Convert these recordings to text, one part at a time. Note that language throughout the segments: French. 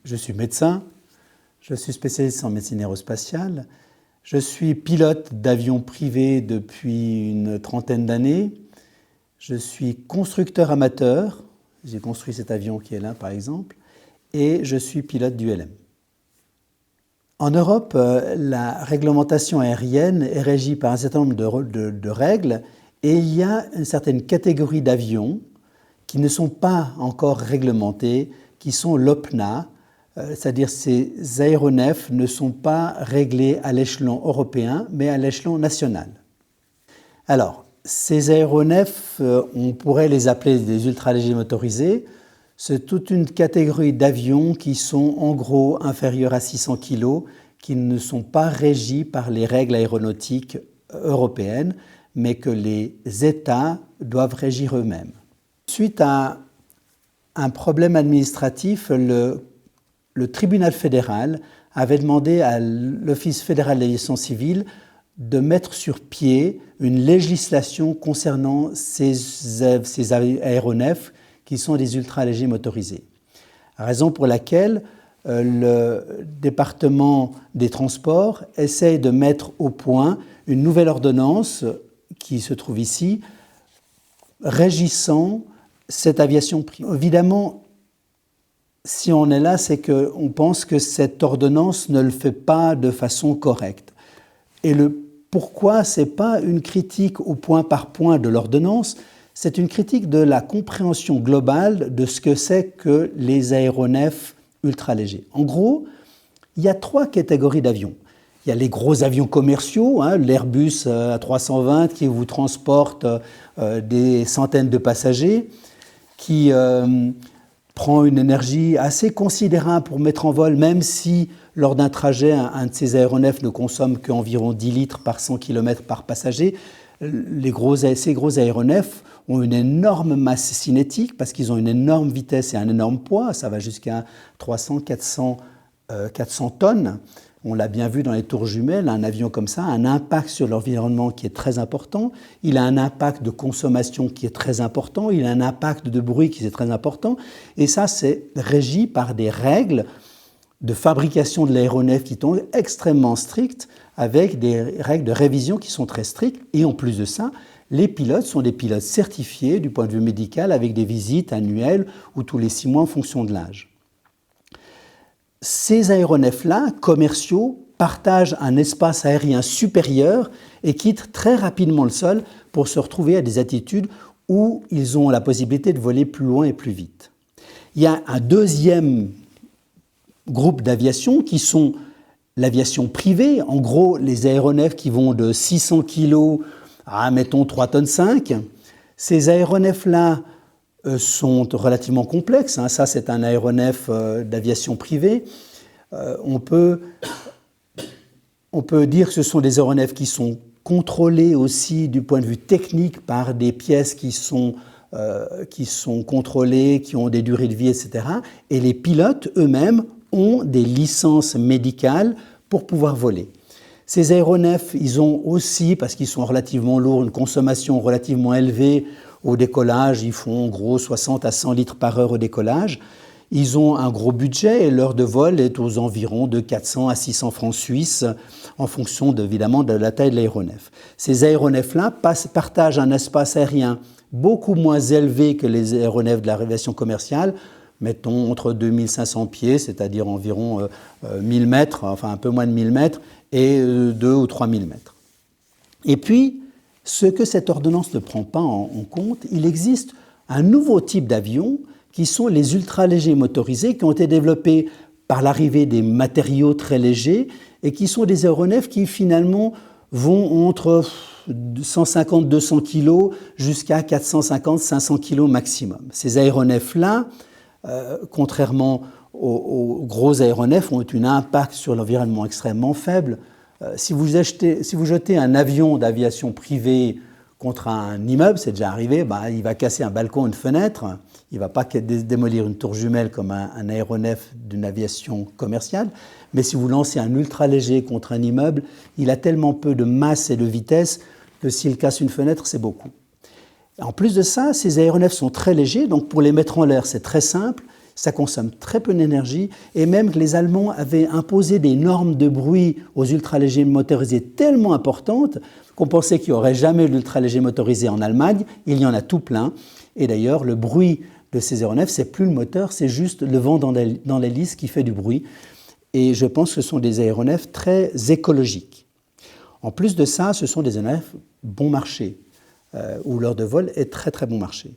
Je suis médecin, je suis spécialiste en médecine aérospatiale, je suis pilote d'avions privés depuis une trentaine d'années, je suis constructeur amateur, j'ai construit cet avion qui est là par exemple, et je suis pilote d'ULM. En Europe, la réglementation aérienne est régie par un certain nombre de règles et il y a une certaine catégorie d'avions qui ne sont pas encore réglementés, qui sont l'OPNA, c'est-à-dire ces aéronefs ne sont pas réglés à l'échelon européen, mais à l'échelon national. Alors, ces aéronefs, on pourrait les appeler des ultralégers motorisés. C'est toute une catégorie d'avions qui sont en gros inférieurs à 600 kg, qui ne sont pas régis par les règles aéronautiques européennes, mais que les États doivent régir eux-mêmes. Suite à un problème administratif, le tribunal fédéral avait demandé à l'Office fédéral d'aviation civile de mettre sur pied une législation concernant ces aéronefs qui sont des ultralégers motorisés. Raison pour laquelle le département des transports essaye de mettre au point une nouvelle ordonnance qui se trouve ici, régissant cette aviation privée. Évidemment, si on est là, c'est qu'on pense que cette ordonnance ne le fait pas de façon correcte. Et pourquoi ce n'est pas une critique au point par point de l'ordonnance, c'est une critique de la compréhension globale de ce que c'est que les aéronefs ultralégers. En gros, il y a trois catégories d'avions. Il y a les gros avions commerciaux, l'Airbus A320 qui vous transporte des centaines de passagers, qui prend une énergie assez considérable pour mettre en vol, même si lors d'un trajet, un de ces aéronefs ne consomme qu'environ 10 litres par 100 km par passager. Ces gros aéronefs ont une énorme masse cinétique parce qu'ils ont une énorme vitesse et un énorme poids. Ça va jusqu'à 300-400 tonnes. On l'a bien vu dans les tours jumelles, un avion comme ça a un impact sur l'environnement qui est très important. Il a un impact de consommation qui est très important. Il a un impact de bruit qui est très important. Et ça, c'est régi par des règles de fabrication de l'aéronef qui sont extrêmement strictes, avec des règles de révision qui sont très strictes. Et en plus de ça, les pilotes sont des pilotes certifiés du point de vue médical avec des visites annuelles ou tous les 6 mois en fonction de l'âge. Ces aéronefs-là, commerciaux, partagent un espace aérien supérieur et quittent très rapidement le sol pour se retrouver à des altitudes où ils ont la possibilité de voler plus loin et plus vite. Il y a un deuxième groupe d'aviation qui sont l'aviation privée, en gros les aéronefs qui vont de 600 kg à, mettons, 3,5 tonnes. Ces aéronefs-là sont relativement complexes. Ça, c'est un aéronef d'aviation privée. On peut dire que ce sont des aéronefs qui sont contrôlés aussi du point de vue technique par des pièces qui sont contrôlées, qui ont des durées de vie, etc. Et les pilotes eux-mêmes ont des licences médicales pour pouvoir voler. Ces aéronefs, ils ont aussi, parce qu'ils sont relativement lourds, une consommation relativement élevée au décollage. Ils font en gros 60 à 100 litres par heure au décollage. Ils ont un gros budget et l'heure de vol est aux environs de 400 à 600 francs suisses en fonction évidemment de la taille de l'aéronef. Ces aéronefs-là partagent un espace aérien beaucoup moins élevé que les aéronefs de l'aviation commerciale, mettons entre 2500 pieds, c'est-à-dire environ 1000 mètres, enfin un peu moins de 1000 mètres, et 2 ou 3000 mètres. Et puis, ce que cette ordonnance ne prend pas en compte, il existe un nouveau type d'avion qui sont les ultralégers motorisés qui ont été développés par l'arrivée des matériaux très légers et qui sont des aéronefs qui finalement vont entre 150-200 kg jusqu'à 450-500 kg maximum. Ces aéronefs-là, contrairement aux gros aéronefs, ont un impact sur l'environnement extrêmement faible. Si vous jetez un avion d'aviation privée contre un immeuble, c'est déjà arrivé, il va casser un balcon, une fenêtre, il ne va pas démolir une tour jumelle comme un aéronef d'une aviation commerciale, mais si vous lancez un ultra-léger contre un immeuble, il a tellement peu de masse et de vitesse que s'il casse une fenêtre, c'est beaucoup. En plus de ça, ces aéronefs sont très légers, donc pour les mettre en l'air, c'est très simple. ça consomme très peu d'énergie, et même que les Allemands avaient imposé des normes de bruit aux ultralégers motorisés tellement importantes qu'on pensait qu'il n'y aurait jamais d'ultraléger motorisé en Allemagne. Il y en a tout plein, et d'ailleurs le bruit de ces aéronefs, c'est plus le moteur, c'est juste le vent dans l'hélice qui fait du bruit, et je pense que ce sont des aéronefs très écologiques. En plus de ça, ce sont des aéronefs bon marché, où l'heure de vol est très très bon marché.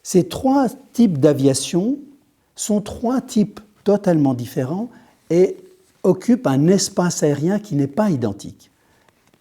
Ces trois types d'aviation sont trois types totalement différents et occupent un espace aérien qui n'est pas identique.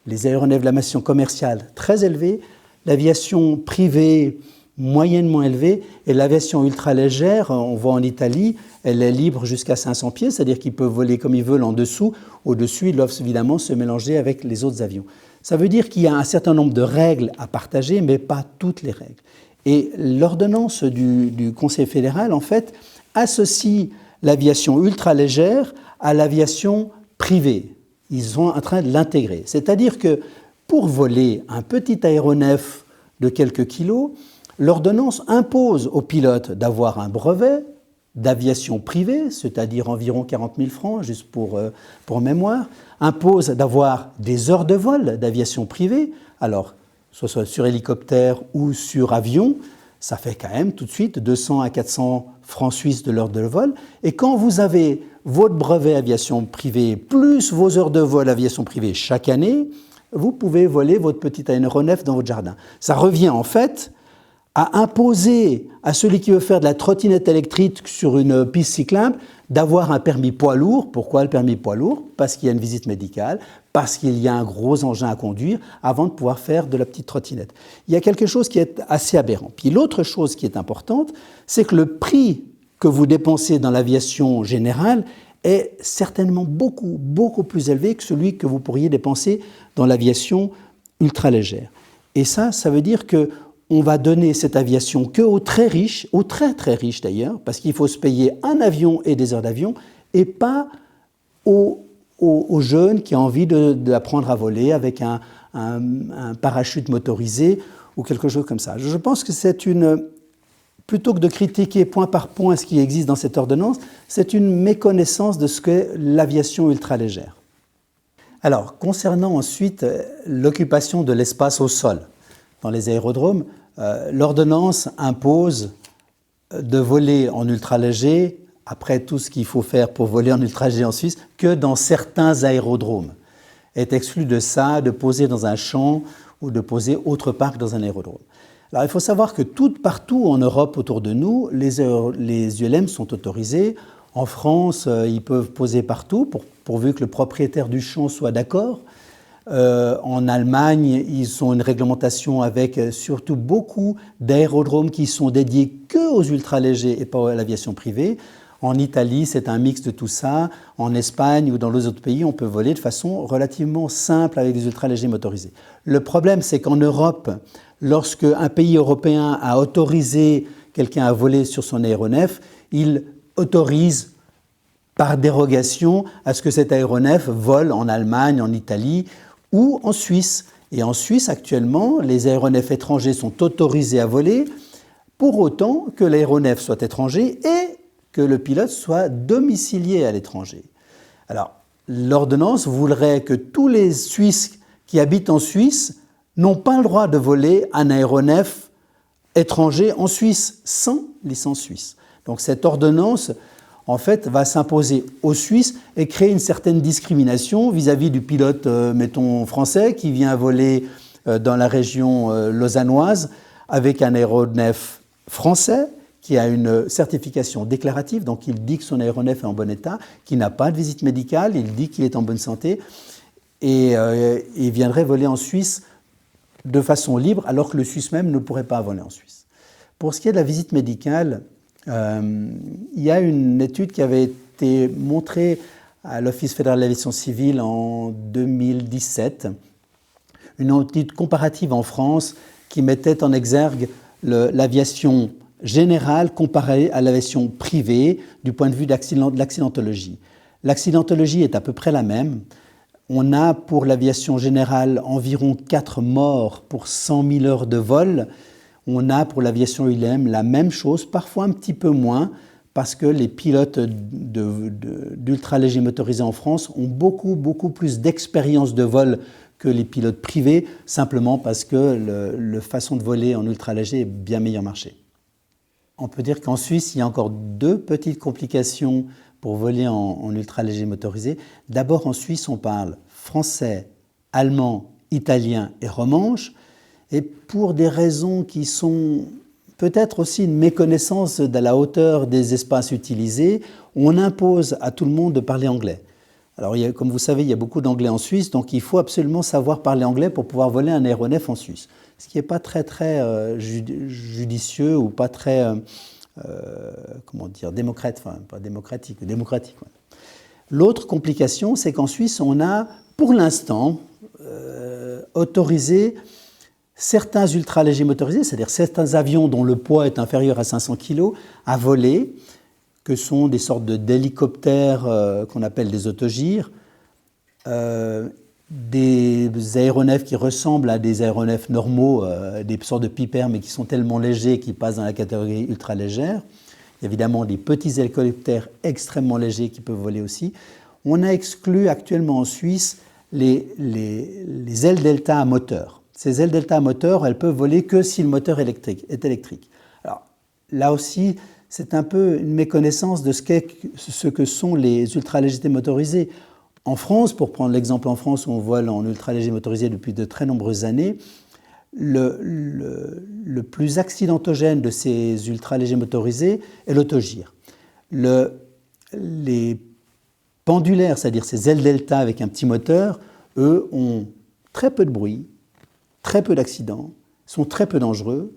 Les aéronefs de l'aviation commerciale très élevés, l'aviation privée moyennement élevée et l'aviation ultralégère, on voit en Italie, elle est libre jusqu'à 500 pieds, c'est-à-dire qu'ils peuvent voler comme ils veulent en dessous. Au-dessus, ils doivent évidemment se mélanger avec les autres avions. Ça veut dire qu'il y a un certain nombre de règles à partager, mais pas toutes les règles. Et l'ordonnance du Conseil fédéral, en fait, associe l'aviation ultralégère à l'aviation privée. Ils sont en train de l'intégrer. C'est-à-dire que pour voler un petit aéronef de quelques kilos, l'ordonnance impose aux pilotes d'avoir un brevet d'aviation privée, c'est-à-dire environ 40 000 francs, juste pour mémoire, impose d'avoir des heures de vol d'aviation privée, alors soit sur hélicoptère ou sur avion, ça fait quand même tout de suite 200 à 400 francs suisses de l'heure de vol. Et quand vous avez votre brevet aviation privée plus vos heures de vol aviation privée chaque année, vous pouvez voler votre petit aéronef dans votre jardin. Ça revient en fait à imposer à celui qui veut faire de la trottinette électrique sur une piste cyclable d'avoir un permis poids lourd. Pourquoi le permis poids lourd? Parce qu'il y a une visite médicale, parce qu'il y a un gros engin à conduire avant de pouvoir faire de la petite trottinette. Il y a quelque chose qui est assez aberrant. Puis l'autre chose qui est importante, c'est que le prix que vous dépensez dans l'aviation générale est certainement beaucoup, beaucoup plus élevé que celui que vous pourriez dépenser dans l'aviation ultralégère. Et ça veut dire que on va donner cette aviation qu'aux très riches, aux très très riches d'ailleurs, parce qu'il faut se payer un avion et des heures d'avion, et pas aux jeunes qui ont envie d'apprendre à voler avec un parachute motorisé ou quelque chose comme ça. Je pense que c'est plutôt que de critiquer point par point ce qui existe dans cette ordonnance, c'est une méconnaissance de ce qu'est l'aviation ultralégère. Alors, concernant ensuite l'occupation de l'espace au sol dans les aérodromes, l'ordonnance impose de voler en ultraléger, après tout ce qu'il faut faire pour voler en ultraléger en Suisse, que dans certains aérodromes. Est exclu de ça de poser dans un champ ou de poser autre part que dans un aérodrome. Alors il faut savoir que partout en Europe autour de nous, les ULM sont autorisés. En France, ils peuvent poser partout, pourvu que le propriétaire du champ soit d'accord. En Allemagne, ils ont une réglementation avec surtout beaucoup d'aérodromes qui sont dédiés que aux ultralégers et pas à l'aviation privée. En Italie, c'est un mix de tout ça. En Espagne ou dans les autres pays, on peut voler de façon relativement simple avec des ultralégers motorisés. Le problème, c'est qu'en Europe, lorsque un pays européen a autorisé quelqu'un à voler sur son aéronef, il autorise par dérogation à ce que cet aéronef vole en Allemagne, en Italie ou en Suisse. Et en Suisse, actuellement, les aéronefs étrangers sont autorisés à voler pour autant que l'aéronef soit étranger et que le pilote soit domicilié à l'étranger. Alors, l'ordonnance voudrait que tous les Suisses qui habitent en Suisse n'ont pas le droit de voler un aéronef étranger en Suisse sans licence suisse. Donc cette ordonnance, en fait, va s'imposer aux Suisses et créer une certaine discrimination vis-à-vis du pilote, mettons, français qui vient voler dans la région lausannoise avec un aéronef français qui a une certification déclarative, donc il dit que son aéronef est en bon état, qu'il n'a pas de visite médicale, il dit qu'il est en bonne santé, et il viendrait voler en Suisse de façon libre, alors que le Suisse même ne pourrait pas voler en Suisse. Pour ce qui est de la visite médicale, il y a une étude qui avait été montrée à l'Office fédéral de l'aviation civile en 2017, une étude comparative en France qui mettait en exergue l'aviation générale comparée à l'aviation privée du point de vue de l'accidentologie. L'accidentologie est à peu près la même. On a pour l'aviation générale environ 4 morts pour 100 000 heures de vol. On a pour l'aviation ULM la même chose, parfois un petit peu moins, parce que les pilotes d'ultra-légers motorisés en France ont beaucoup plus d'expérience de vol que les pilotes privés, simplement parce que la façon de voler en ultra-léger est bien meilleur marché. On peut dire qu'en Suisse, il y a encore 2 petites complications pour voler en ultra-léger motorisé. D'abord, en Suisse, on parle français, allemand, italien et romanche. Et pour des raisons qui sont peut-être aussi une méconnaissance de la hauteur des espaces utilisés, on impose à tout le monde de parler anglais. Alors, comme vous savez, il y a beaucoup d'anglais en Suisse, donc il faut absolument savoir parler anglais pour pouvoir voler un aéronef en Suisse. Ce qui n'est pas très judicieux ou pas très, démocratique. Ouais. L'autre complication, c'est qu'en Suisse, on a, pour l'instant, autorisé certains ultra-légers motorisés, c'est-à-dire certains avions dont le poids est inférieur à 500 kg, à voler, que sont des sortes d'hélicoptères qu'on appelle des autogyres, des aéronefs qui ressemblent à des aéronefs normaux, des sortes de pipers, mais qui sont tellement légers qu'ils passent dans la catégorie ultra-légère. Il y a évidemment des petits hélicoptères extrêmement légers qui peuvent voler aussi. On a exclu actuellement en Suisse les ailes delta à moteur. Ces ailes delta à moteur, elles peuvent voler que si le moteur est électrique. Alors, là aussi, c'est un peu une méconnaissance de ce que sont les ultra-légers motorisés. En France, pour prendre l'exemple en France où on vole en ultra-léger motorisé depuis de très nombreuses années, le plus accidentogène de ces ultra-légers motorisés est l'autogyre. Les pendulaires, c'est-à-dire ces ailes delta avec un petit moteur, eux ont très peu de bruit, très peu d'accidents, sont très peu dangereux.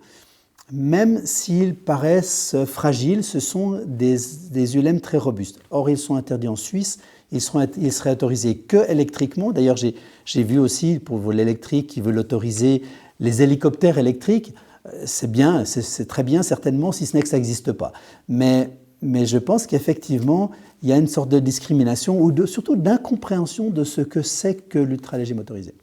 Même s'ils paraissent fragiles, ce sont des ULM très robustes. Or, ils sont interdits en Suisse, ils seraient autorisés que électriquement. D'ailleurs, j'ai vu aussi, pour l'électrique, qui veulent autoriser les hélicoptères électriques. C'est bien, c'est très bien certainement, si ce n'est que ça n'existe pas. Mais je pense qu'effectivement, il y a une sorte de discrimination ou surtout d'incompréhension de ce que c'est que l'ultra-léger motorisé.